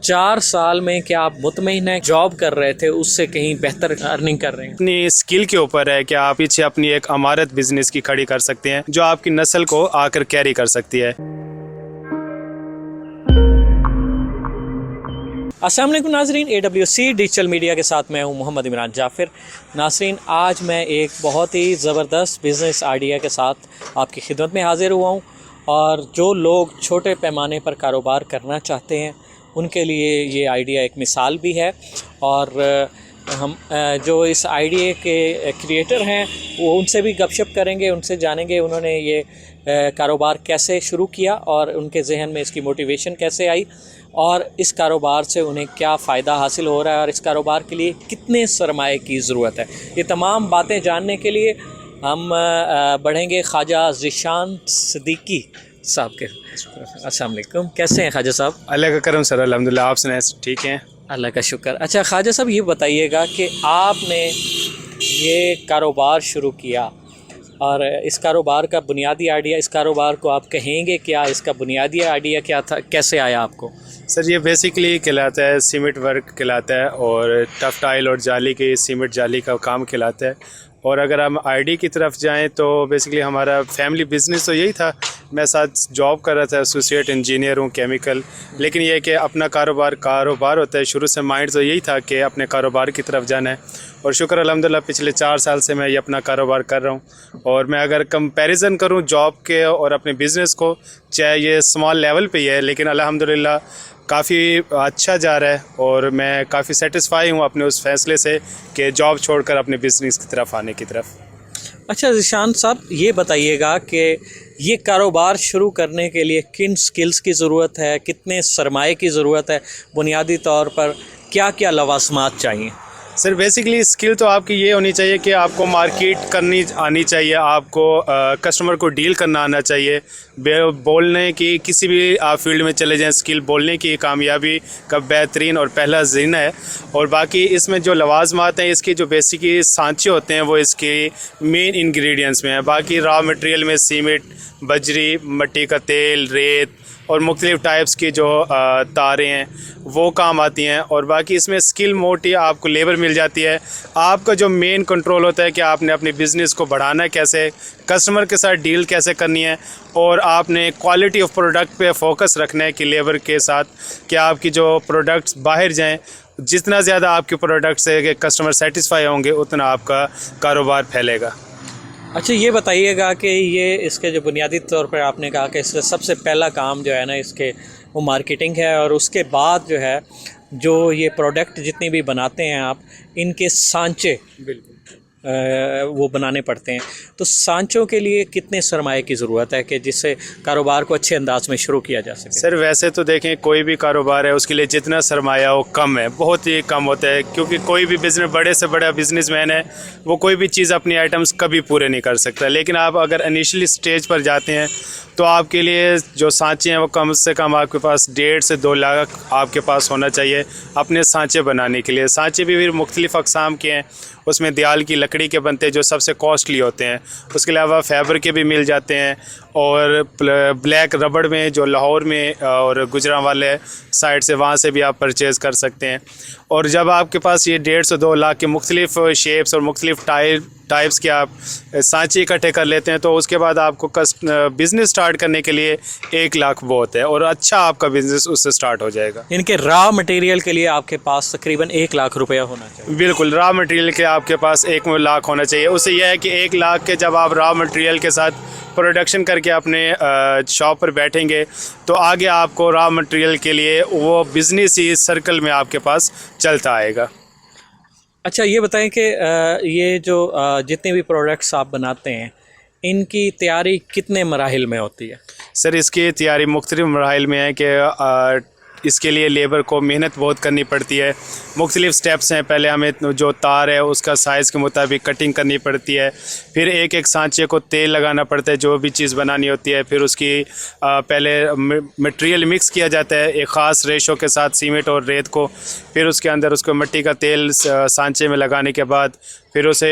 4 साल में क्या आप मुतमईन हैं? जॉब कर रहे थे उससे कहीं बेहतर अर्निंग कर रहे हैं? अपनी स्किल के ऊपर है कि आप पीछे अपनी एक अमारत बिजनेस की खड़ी कर सकते हैं जो आपकी नस्ल को आकर कैरी कर सकती है। अस्सलाम वालेकुम नाज़रीन, AWC डिजिटल मीडिया के साथ मैं हूं मोहम्मद इमरान जाफ़िर। नाज़रीन, आज मैं एक बहुत ही ज़बरदस्त बिज़नेस आइडिया के साथ आपकी खिदमत में हाज़िर हुआ हूं और जो लोग छोटे पैमाने पर कारोबार करना चाहते हैं उनके लिए ये आइडिया एक मिसाल भी है। और हम जो इस आइडिया के क्रिएटर हैं वो उनसे भी गपशप करेंगे, उनसे जानेंगे उन्होंने ये कारोबार कैसे शुरू किया और उनके जहन में इसकी मोटिवेशन कैसे आई और इस कारोबार से उन्हें क्या फ़ायदा हासिल हो रहा है और इस कारोबार के लिए कितने सरमाए की ज़रूरत है। ये तमाम बातें जानने के लिए हम बढ़ेंगे ख्वाजा ज़ीशान सिद्दीकी साहब के। अस्सलाम वालेकुम, कैसे हैं ख्वाजा साहब? अल्लाह का करम सर, अल्हम्दुलिल्लाह। आप सुनाएं, ठीक हैं? अल्लाह का शुक्र। अच्छा ख्वाजा साहब, ये बताइएगा कि आपने ये कारोबार शुरू किया और इस कारोबार का बुनियादी आइडिया, इस कारोबार को आप कहेंगे क्या, इसका बुनियादी आइडिया क्या था, कैसे आया आपको? सर ये बेसिकली कहलाता है सीमेंट वर्क कहलाता है और टफ टाइल और जाली की सीमेंट जाली का काम कहलाता है। और अगर हम आईडी की तरफ जाएं तो बेसिकली हमारा फैमिली बिजनेस तो यही था। मैं साथ जॉब कर रहा था, एसोसिएट इंजीनियर हूँ केमिकल। लेकिन ये कि अपना कारोबार होता है, शुरू से माइंड तो यही था कि अपने कारोबार की तरफ जाना है। और शुक्र अल्हम्दुलिल्लाह पिछले 4 साल से मैं ये अपना कारोबार कर रहा हूँ। और मैं अगर कंपैरिजन करूँ जॉब के और अपने बिज़नेस को, चाहे ये स्मॉल लेवल पे ही है लेकिन अल्हम्दुलिल्लाह काफ़ी अच्छा जा रहा है और मैं काफ़ी सेटिस्फाई हूँ अपने उस फैसले से कि जॉब छोड़कर अपने बिज़नेस की तरफ आने की तरफ। अच्छा ज़ीशान साहब, ये बताइएगा कि ये कारोबार शुरू करने के लिए किन स्किल्स की ज़रूरत है, कितने सरमाए की ज़रूरत है, बुनियादी तौर पर क्या क्या लवाज़मात चाहिए? सर बेसिकली स्किल तो आपकी ये होनी चाहिए कि आपको मार्केट करनी आनी चाहिए, आपको कस्टमर को डील करना आना चाहिए। बोलने की किसी भी आप फील्ड में चले जाएं, स्किल बोलने की कामयाबी का बेहतरीन और पहला ज़रिया है। और बाकी इसमें जो लवाज़मात हैं, इसकी जो बेसिकली सांचे होते हैं वो इसके मेन इंग्रेडिएंट्स में है। बाकी रॉ मटेरियल में सीमेंट, बजरी, मिट्टी का तेल, रेत और मुख्तलिफ़ टाइप्स की जो तारें हैं वो काम आती हैं। और बाकी इसमें स्किल मोटी आपको लेबर मिल जाती है। आपका जो मेन कंट्रोल होता है कि आपने अपने बिज़नेस को बढ़ाना कैसे, कस्टमर के साथ डील कैसे करनी है और आपने क्वालिटी ऑफ प्रोडक्ट पे फोकस रखना है कि लेबर के साथ कि आपकी जो प्रोडक्ट्स बाहर जाएं, जितना ज़्यादा आपके प्रोडक्ट से कस्टमर सेटिस्फाई होंगे उतना आपका कारोबार फैलेगा। अच्छा ये बताइएगा कि ये इसके जो बुनियादी तौर पर आपने कहा कि इसका सबसे पहला काम जो है ना इसके वो मार्केटिंग है और उसके बाद जो है जो ये प्रोडक्ट जितनी भी बनाते हैं आप, इनके सांचे बिल्कुल वो बनाने पड़ते हैं। तो सांचों के लिए कितने सरमाए की ज़रूरत है कि जिससे कारोबार को अच्छे अंदाज में शुरू किया जा सके? सर वैसे तो देखें कोई भी कारोबार है उसके लिए जितना सरमाया वो कम है, बहुत ही कम होता है। क्योंकि कोई भी बिज़नेस, बड़े से बड़ा बिजनेसमैन है वो कोई भी चीज़ अपनी आइटम्स कभी पूरे नहीं कर सकता। लेकिन आप अगर इनिशियली स्टेज पर जाते हैं तो आपके लिए जो सांचे हैं वो कम से कम आपके पास 1.5 से 2 लाख आपके पास होना चाहिए अपने सांचे बनाने के लिए। सांचे भी मुख्तलिफ़ अक़साम के हैं, उसमें दयाल की लकड़ी के बनते हैं जो सबसे कॉस्टली होते हैं। उसके अलावा फाइबर के भी मिल जाते हैं और ब्लैक रबड़ में जो लाहौर में और गुजरांवाले साइड से वहाँ से भी आप परचेज़ कर सकते हैं। और जब आपके पास ये 1.5 से 2 लाख के मुख्तलिफ़ शेप्स और मुख्तलिफ़ टाइप्स के आप सांचे इकट्ठे कर लेते हैं तो उसके बाद आपको बिज़नेस स्टार्ट करने के लिए 1 लाख बहुत है और अच्छा आपका बिज़नेस उससे स्टार्ट हो जाएगा। इनके रॉ मटेरियल के लिए आपके पास तकरीबन 1 लाख रुपया होना चाहिए? बिल्कुल, रॉ मटेरियल के आपके पास 1 लाख होना चाहिए। उससे यह है कि 1 लाख के जब आप रॉ मटेरियल के साथ प्रोडक्शन करके अपने शॉप पर बैठेंगे तो आगे आपको रॉ मटेरियल के लिए वो बिज़नेस ही सर्कल में आपके पास चलता आएगा। अच्छा ये बताएं कि ये जो जितने भी प्रोडक्ट्स आप बनाते हैं इनकी तैयारी कितने मराहिल में होती है? सर इसकी तैयारी मुख्तलिफ़ मराहिल में है कि इसके लिए लेबर को मेहनत बहुत करनी पड़ती है। मुख्तलिफ़ स्टेप्स हैं, पहले हमें जो तार है उसका साइज़ के मुताबिक कटिंग करनी पड़ती है, फिर एक एक सांचे को तेल लगाना पड़ता है जो भी चीज़ बनानी होती है, फिर उसकी पहले मटेरियल मिक्स किया जाता है एक ख़ास रेशो के साथ सीमेंट और रेत को, फिर उसके अंदर उसको मिट्टी का तेल सांचे में लगाने के बाद फिर उसे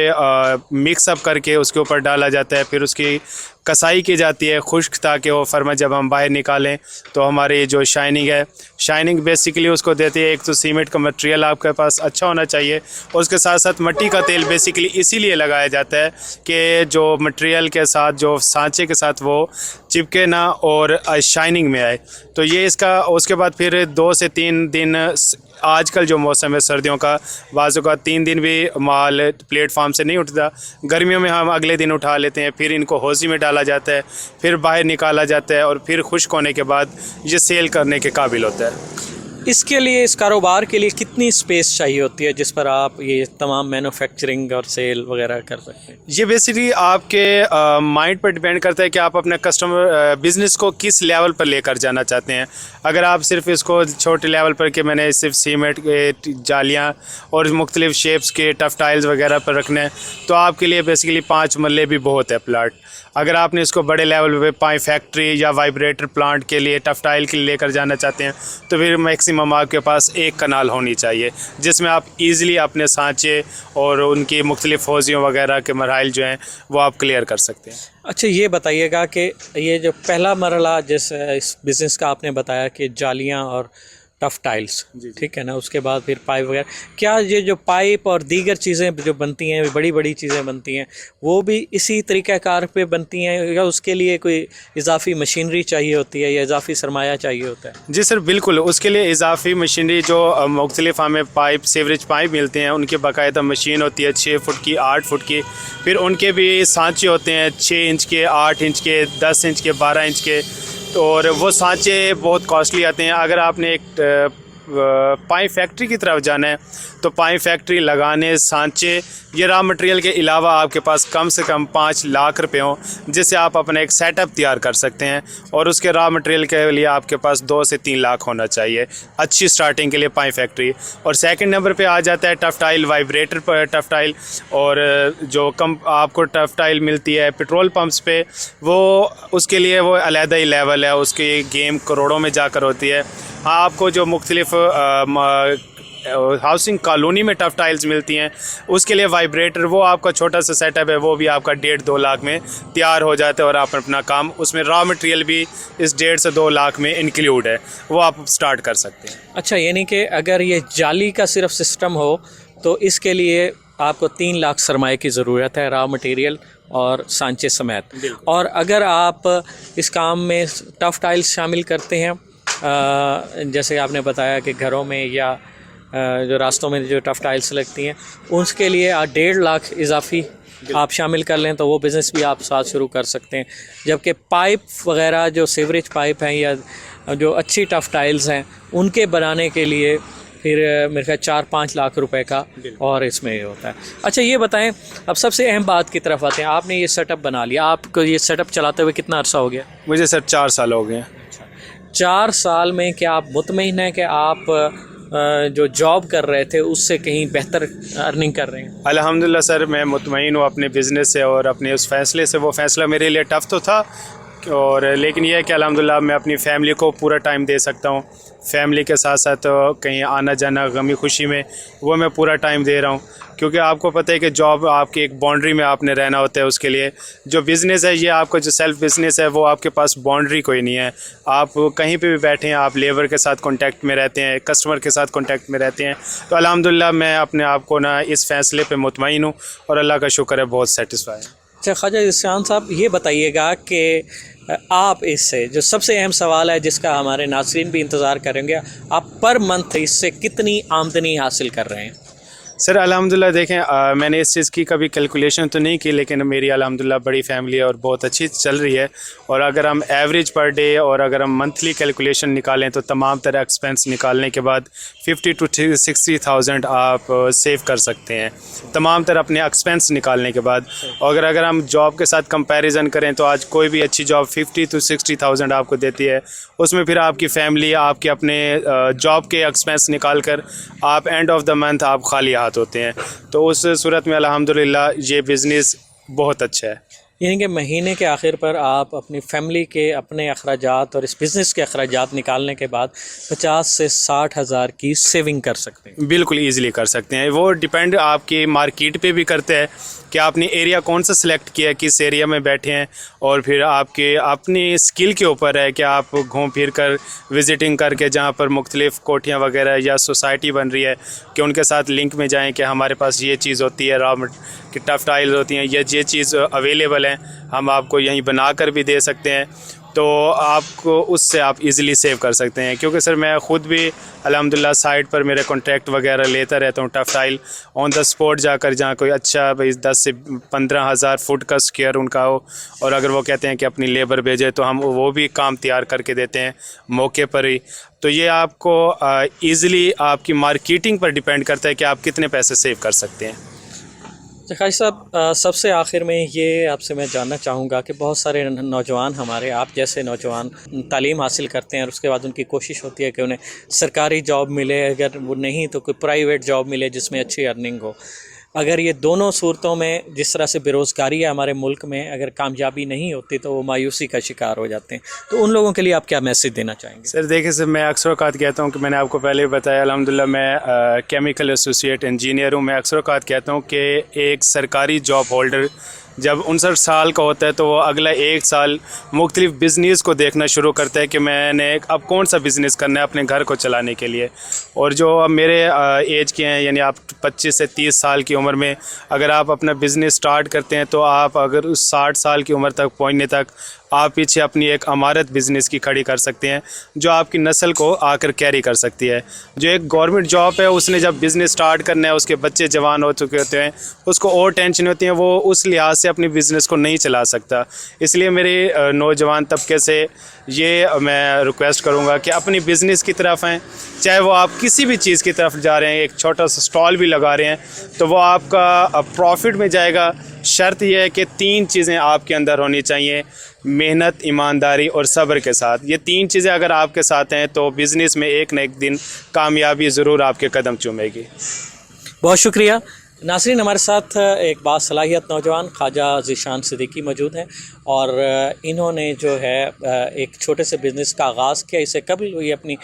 मिक्सअप करके उसके ऊपर डाला जाता है, फिर उसकी कसाई की जाती है खुश्क, ताकि वो फर्मा जब हम बाहर निकालें तो हमारी जो शाइनिंग है, शाइनिंग बेसिकली उसको देती है। एक तो सीमेंट का मटेरियल आपके पास अच्छा होना चाहिए, और उसके साथ साथ मिट्टी का तेल बेसिकली इसीलिए लगाया जाता है कि जो मटेरियल के साथ, जो सांचे के साथ वो चिपके ना और शाइनिंग में आए। तो ये इसका, उसके बाद फिर 2 से 3 दिन, आजकल जो मौसम है सर्दियों का, बाज़ों का 3 दिन भी माल प्लेटफार्म से नहीं उठता। गर्मियों में हम अगले दिन उठा लेते हैं, फिर इनको हौज़ी में डाला जाता है, फिर बाहर निकाला जाता है, और फिर खुश्क होने के बाद ये सेल करने के काबिल होता है। इसके लिए, इस कारोबार के लिए कितनी स्पेस चाहिए होती है जिस पर आप ये तमाम मैन्युफैक्चरिंग और सेल वगैरह कर सकते हैं? ये बेसिकली आपके माइंड पर डिपेंड करता है कि आप अपने कस्टमर बिज़नेस को किस लेवल पर लेकर जाना चाहते हैं। अगर आप सिर्फ इसको छोटे लेवल पर कि मैंने सिर्फ सीमेंट के जालियाँ और मुख्तलिफ शेप्स के टफ टाइल्स वगैरह पर रखने हैं, तो आपके लिए बेसिकली 5 मरले भी बहुत है प्लाट। अगर आपने इसको बड़े लेवल पे पाई फैक्ट्री या वाइब्रेटर प्लांट के लिए, टफ टाइल के लिए लेकर जाना चाहते हैं, तो फिर मैक्सिमम आपके पास 1 कनाल होनी चाहिए, जिसमें आप इजीली अपने सांचे और उनकी मुख्तलिफ हौज़ियों वगैरह के मराइल जो हैं वो आप क्लियर कर सकते हैं। अच्छा, ये बताइएगा कि ये जो पहला मरला जिस इस बिज़नेस का आपने बताया कि जालियाँ और टफ टाइल्स, ठीक है ना, उसके बाद फिर पाइप वगैरह, क्या ये जो पाइप और दीगर चीज़ें जो बनती हैं, बड़ी बड़ी चीज़ें बनती हैं, वो भी इसी तरीक़ाकार पे बनती हैं, या उसके लिए कोई इजाफ़ी मशीनरी चाहिए होती है या इजाफ़ी सरमाया चाहिए होता है? जी सर, बिल्कुल। उसके लिए इजाफ़ी मशीनरी, जो मुख्तलिफ हमें पाइप, सीवरेज पाइप मिलते हैं, उनकी बाकायदा मशीन होती है 6 फुट की, 8 फुट की। फिर उनके भी सांचे होते हैं 6 इंच के, 8 इंच के, 10 इंच के, 12 इंच के, और वो सांचे बहुत कॉस्टली आते हैं। अगर आपने एक पाइप फैक्ट्री की तरफ जाना है, तो पाइप फैक्ट्री लगाने, सांचे, ये रॉ मटेरियल के अलावा आपके पास कम से कम 5 लाख रुपए हों, जिससे आप अपना एक सेटअप तैयार कर सकते हैं। और उसके रॉ मटेरियल के लिए आपके पास 2 से 3 लाख होना चाहिए अच्छी स्टार्टिंग के लिए पाइप फैक्ट्री। और सेकंड नंबर पे आ जाता है टफ टाइल, वाइब्रेटर पर टफ टाइल, और जो कम आपको टफ टाइल मिलती है पेट्रोल पंप्स पे, वो उसके लिए वो अलहदा ही लेवल है, उसकी गेम करोड़ों में जाकर होती है। हाँ, आपको जो मुख्तलिफ हाउसिंग कॉलोनी में टफ टाइल्स मिलती हैं, उसके लिए वाइब्रेटर, वो आपका छोटा सा सेटअप है, वो भी आपका 1.5-2 लाख में तैयार हो जाता है, और आप अपना काम, उसमें रॉ मटेरियल भी इस 1.5 से 2 लाख में इंक्लूड है, वो आप स्टार्ट कर सकते हैं। अच्छा, यानी कि अगर ये जाली का सिर्फ सिस्टम हो तो इसके लिए आपको 3 लाख सरमाए की ज़रूरत है, रॉ मटेरियल और सांचे समेत। और अगर आप इस काम में टफ टाइल्स शामिल करते हैं, जैसे आपने बताया कि घरों में या जो रास्तों में जो टफ टाइल्स लगती हैं, उसके लिए आप 1.5 लाख इजाफी आप शामिल कर लें, तो वो बिज़नेस भी आप साथ शुरू कर सकते हैं। जबकि पाइप वगैरह, जो सीवरेज पाइप हैं या जो अच्छी टफ टाइल्स हैं, उनके बनाने के लिए फिर मेरे ख्याल 4-5 लाख रुपए का और इसमें ये होता है। अच्छा, ये बताएं, अब सबसे अहम बात की तरफ आते हैं। आपने ये सेटअप बना लिया, आपको ये सेटअप चलाते हुए कितना अर्सा हो गया? मुझे सर 4 साल हो गए। 4 साल में क्या आप मुतमईन हैं कि आप जो जॉब कर रहे थे उससे कहीं बेहतर अर्निंग कर रहे हैं? अल्हम्दुलिल्लाह सर, मैं मुतमईन हूँ अपने बिज़नेस से और अपने उस फैसले से। वो फ़ैसला मेरे लिए टफ़ तो था, और लेकिन यह है कि अल्हम्दुलिल्लाह मैं अपनी फ़ैमिली को पूरा टाइम दे सकता हूँ। फैमिली के साथ साथ कहीं आना जाना, गमी खुशी में, वो मैं पूरा टाइम दे रहा हूँ। क्योंकि आपको पता है कि जॉब आपकी एक बाउंड्री में आपने रहना होता है। उसके लिए जो बिज़नेस है, ये आपका जो सेल्फ़ बिज़नेस है, वो आपके पास बाउंड्री कोई नहीं है। आप कहीं पे भी बैठे हैं, आप लेबर के साथ कांटेक्ट में रहते हैं, कस्टमर के साथ कांटेक्ट में रहते हैं। तो अल्हम्दुलिल्लाह मैं अपने आप को ना इस फ़ैसले पे मुतमईन हूँ, और अल्लाह का शुक्र है बहुत सेटिस्फाई है। अच्छा ख्वाजा इरशान साहब, ये बताइएगा कि आप इससे, जो सबसे अहम सवाल है जिसका हमारे नाज़रीन भी इंतज़ार करेंगे, आप पर मंथ इससे कितनी आमदनी हासिल कर रहे हैं? सर अल्हम्दुलिल्लाह देखें, मैंने इस चीज़ की कभी कैलकुलेशन तो नहीं की, लेकिन मेरी अल्हम्दुलिल्लाह बड़ी फैमिली है और बहुत अच्छी चल रही है। और अगर हम एवरेज पर डे और अगर हम मंथली कैलकुलेशन निकालें, तो तमाम तरह एक्सपेंस निकालने के बाद 50 to 60,000 आप सेव कर सकते हैं, तमाम तरह अपने एक्सपेंस निकालने के बाद। और अगर हम जॉब के साथ कंपैरिजन करें, तो आज कोई भी अच्छी जॉब 50 to 60,000 आपको देती है। उसमें फिर आपकी फ़ैमिली, आपके अपने जॉब के एक्सपेंस निकाल कर आप एंड ऑफ द मंथ आप खाली हाथ होते हैं। तो उस सूरत में अल्हम्दुलिल्लाह ये बिज़नेस बहुत अच्छा है। यानी कि महीने के आखिर पर आप अपनी फैमिली के अपने अखराजात और इस बिज़नेस के अखराजात निकालने के बाद 50 से 60 हज़ार की सेविंग कर सकते हैं। बिल्कुल ईज़िली कर सकते हैं। वो डिपेंड आपकी मार्केट पे भी करता है कि आपने एरिया कौन सा सिलेक्ट किया है, किस एरिया में बैठे हैं, और फिर आपके अपनी स्किल के ऊपर है कि आप घूम फिर कर विज़िटिंग करके जहाँ पर मुख्तलिफ़ कोठियाँ वगैरह या सोसाइटी बन रही है कि उनके साथ लिंक में जाएं कि हमारे पास ये चीज़ होती है, कि टफ टाइल्स होती हैं, ये चीज़ अवेलेबल है, हम आपको यहीं बना कर भी दे सकते हैं। तो आपको उससे आप इजीली सेव कर सकते हैं। क्योंकि सर मैं ख़ुद भी अल्हम्दुलिल्लाह साइट पर मेरे कॉन्ट्रैक्ट वगैरह लेता रहता हूँ, tough tile on the spot जाकर, जहाँ कोई अच्छा भाई 10 से 15 हज़ार फुट का स्क्वायर उनका हो, और अगर वो कहते हैं कि अपनी लेबर भेजे तो हम वो भी काम तैयार करके देते हैं मौके पर ही। तो ये आपको ईज़िली आपकी मार्केटिंग पर डिपेंड करता है कि आप कितने पैसे सेव कर सकते हैं। जखाई साहब, सबसे आखिर में ये आपसे मैं जानना चाहूँगा कि बहुत सारे नौजवान हमारे आप जैसे नौजवान तालीम हासिल करते हैं और उसके बाद उनकी कोशिश होती है कि उन्हें सरकारी जॉब मिले, अगर वो नहीं तो कोई प्राइवेट जॉब मिले जिसमें अच्छी अर्निंग हो। अगर ये दोनों सूरतों में जिस तरह से बेरोज़गारी है हमारे मुल्क में, अगर कामयाबी नहीं होती तो वो मायूसी का शिकार हो जाते हैं। तो उन लोगों के लिए आप क्या मैसेज देना चाहेंगे? सर देखिए सर, मैं अक्सर औक़ात कहता हूँ कि मैंने आपको पहले भी बताया, अल्हम्दुलिल्लाह मैं केमिकल एसोसिएट इंजीनियर हूँ। मैं अक्सर औक़ात कहता हूँ कि एक सरकारी जॉब होल्डर जब 59 साल का होता है तो वो अगला 1 साल मुख्तलिफ़ बिज़नेस को देखना शुरू करता है कि मैंने अब कौन सा बिज़नेस करना है अपने घर को चलाने के लिए। और जो अब मेरे एज के हैं, यानी आप 25 से 30 साल की उम्र में अगर आप अपना बिज़नेस स्टार्ट करते हैं तो आप अगर उस 60 साल की उम्र तक पहुँचने तक आप पीछे अपनी एक अमारत बिज़नेस की खड़ी कर सकते हैं जो आपकी नस्ल को आकर कैरी कर सकती है। जो एक गवर्नमेंट जॉब है, उसने जब बिज़नेस स्टार्ट करना है, उसके बच्चे जवान हो चुके होते हैं, उसको और टेंशन होती है, वो उस लिहाज से अपनी बिज़नेस को नहीं चला सकता। इसलिए मेरे नौजवान तबके से ये मैं रिक्वेस्ट करूँगा कि अपनी बिज़नेस की तरफ आएँ, चाहे वो आप किसी भी चीज़ की तरफ जा रहे हैं, एक छोटा सा स्टॉल भी लगा रहे हैं तो वो आपका प्रॉफिट में जाएगा। शर्त यह है कि 3 चीज़ें आपके अंदर होनी चाहिए, मेहनत, ईमानदारी और सब्र के साथ। ये 3 चीज़ें अगर आपके साथ हैं तो बिज़नेस में एक न एक दिन कामयाबी ज़रूर आपके कदम चूमेगी। बहुत शुक्रिया। नाज़रीन, हमारे साथ एक बासलाहियत नौजवान ख्वाजा ज़ीशान सिद्दीकी मौजूद हैं और इन्होंने जो है एक छोटे से बिज़नेस का आगाज़ किया। इससे कबल ये अपनी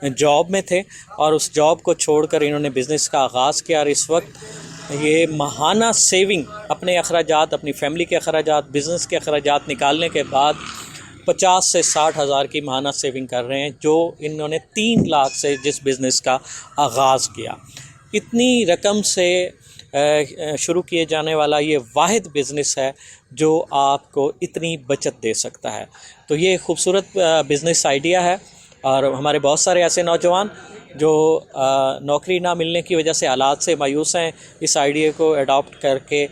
जॉब में थे और उस जॉब को छोड़कर इन्होंने बिज़नेस का आगाज़ किया और इस वक्त ये माहाना सेविंग, अपने अखराजात, अपनी फैमिली के अखराजात, बिज़नेस के अखराजात निकालने के बाद 50 से 60 हज़ार की माहाना सेविंग कर रहे हैं, जो इन्होंने 3 लाख से जिस बिज़नेस का आगाज़ किया। इतनी रकम से शुरू किए जाने वाला ये वाहिद बिज़नेस है जो आपको इतनी बचत दे सकता है। तो ये खूबसूरत बिज़नेस आइडिया है और हमारे बहुत सारे ऐसे नौजवान जो नौकरी ना मिलने की वजह से हालात से मायूस हैं, इस आइडिया को अडॉप्ट करके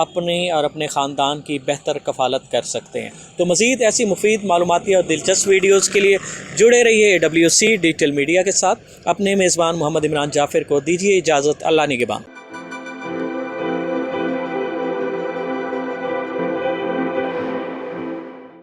अपनी और अपने ख़ानदान की बेहतर कफ़ालत कर सकते हैं। तो मज़ीद ऐसी मुफीद मालूमाती और दिलचस्प वीडियोज़ के लिए जुड़े रहिए AWC डिजिटल मीडिया के साथ। अपने मेज़बान मोहम्मद इमरान जाफ़िर को दीजिए इजाज़त। अल्लाह निगहबान।